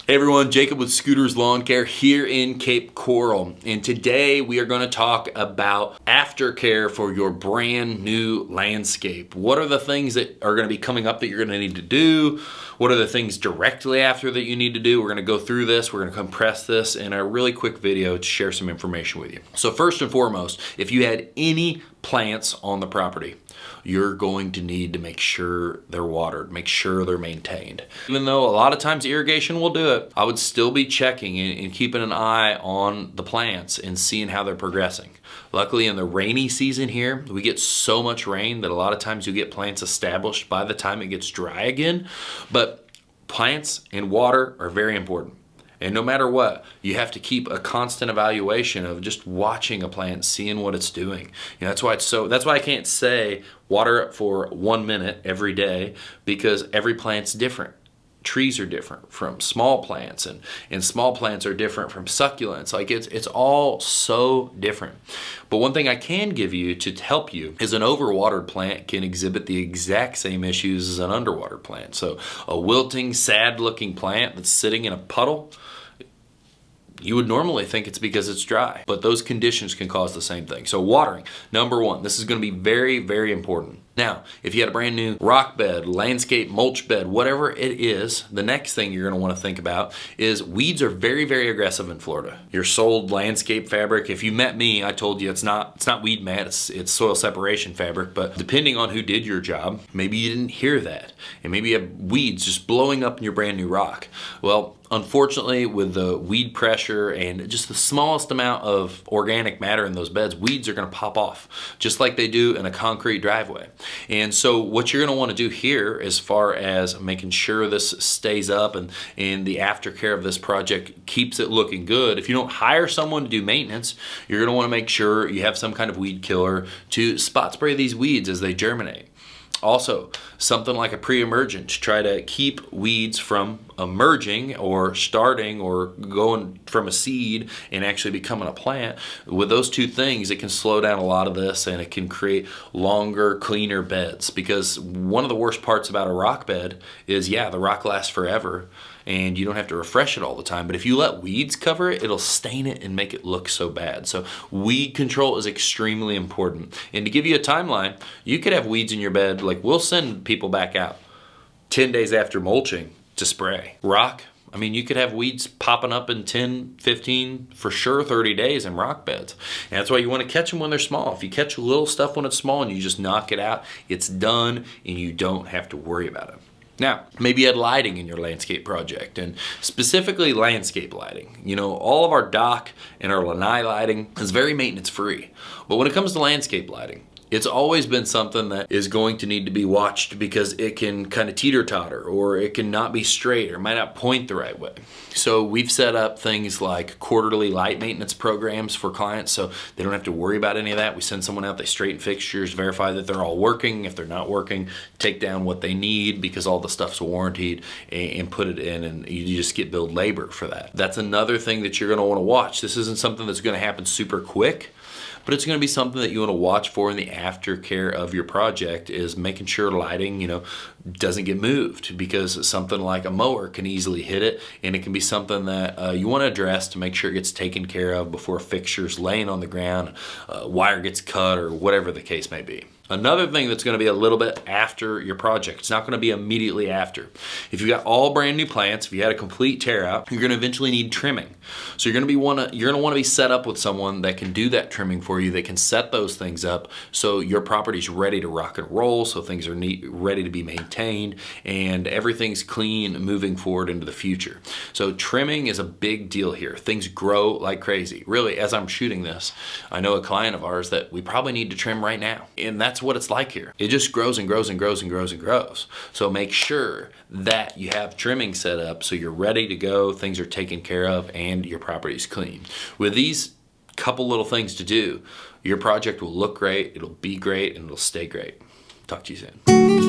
Hey everyone, Jacob with Scooters Lawn Care here in Cape Coral, and today we are going to talk about aftercare for your brand new landscape. What are the things that are going to be coming up that you're going to need to do? What are the things directly after that you need to do? We're going to go through this, we're going to compress this in a really quick video to share some information with you. So first and foremost, if you had any plants on the property, you're going to need to make sure they're watered, make sure they're maintained. Even though a lot of times irrigation will do it, I would still be checking and keeping an eye on the plants and seeing how they're progressing. Luckily in the rainy season here, we get so much rain that a lot of times you get plants established by the time it gets dry again. But plants and water are very important. And no matter what, you have to keep a constant evaluation of just watching a plant, seeing what it's doing. That's why I can't say water it for 1 minute every day, because every plant's different. Trees are different from small plants, and small plants are different from succulents. Like it's all so different. But one thing I can give you to help you is an overwatered plant can exhibit the exact same issues as an underwater plant. So a wilting, sad looking plant that's sitting in a puddle, you would normally think it's because it's dry, but those conditions can cause the same thing. So watering, number one, this is going to be very, very important. Now, if you had a brand new rock bed, landscape mulch bed, whatever it is, the next thing you're going to want to think about is weeds are very, very aggressive in Florida. Your sold landscape fabric, if you met me, I told you it's not weed mat, it's soil separation fabric, but depending on who did your job, maybe you didn't hear that, and maybe you have weeds just blowing up in your brand new rock. Well, unfortunately, with the weed pressure and just the smallest amount of organic matter in those beds, weeds are going to pop off, just like they do in a concrete driveway. And so what you're going to want to do here, as far as making sure this stays up and the aftercare of this project keeps it looking good, if you don't hire someone to do maintenance, you're going to want to make sure you have some kind of weed killer to spot spray these weeds as they germinate. Also, something like a pre-emergent to try to keep weeds from emerging or starting or going from a seed and actually becoming a plant. With those two things, it can slow down a lot of this, and it can create longer, cleaner beds. Because one of the worst parts about a rock bed is, yeah, the rock lasts forever and you don't have to refresh it all the time. But if you let weeds cover it, it'll stain it and make it look so bad. So weed control is extremely important. And to give you a timeline, you could have weeds in your bed. Like, we'll send people back out 10 days after mulching to spray. Rock, I mean, you could have weeds popping up in 10, 15, for sure 30 days in rock beds. And that's why you want to catch them when they're small. If you catch little stuff when it's small and you just knock it out, it's done and you don't have to worry about it. Now, maybe you had lighting in your landscape project, and specifically landscape lighting. You know, all of our dock and our lanai lighting is very maintenance free. But when it comes to landscape lighting, it's always been something that is going to need to be watched, because it can kind of teeter-totter, or it can not be straight, or might not point the right way. So we've set up things like quarterly light maintenance programs for clients, so they don't have to worry about any of that. We send someone out, they straighten fixtures, verify that they're all working. If they're not working, take down what they need, because all the stuff's warranted, and put it in, and you just get billed labor for that. That's another thing that you're going to want to watch. This isn't something that's going to happen super quick, but it's going to be something that you want to watch for in the aftercare of your project, is making sure lighting, doesn't get moved, because something like a mower can easily hit it, and it can be something that you want to address to make sure it gets taken care of before a fixture's laying on the ground, wire gets cut, or whatever the case may be. Another thing that's going to be a little bit after your project, it's not going to be immediately after. If you've got all brand new plants, if you had a complete tear out, you're going to eventually need trimming. So you're going to want to be set up with someone that can do that trimming for you, that can set those things up so your property's ready to rock and roll, so things are ready to be maintained, and everything's clean moving forward into the future. So trimming is a big deal here. Things grow like crazy. Really, as I'm shooting this, I know a client of ours that we probably need to trim right now, and that's what it's like here. It just grows and grows and grows and grows and grows. So make sure that you have trimming set up so you're ready to go, things are taken care of, and your property's clean. With these couple little things to do, your project will look great, it'll be great, and it'll stay great. Talk to you soon.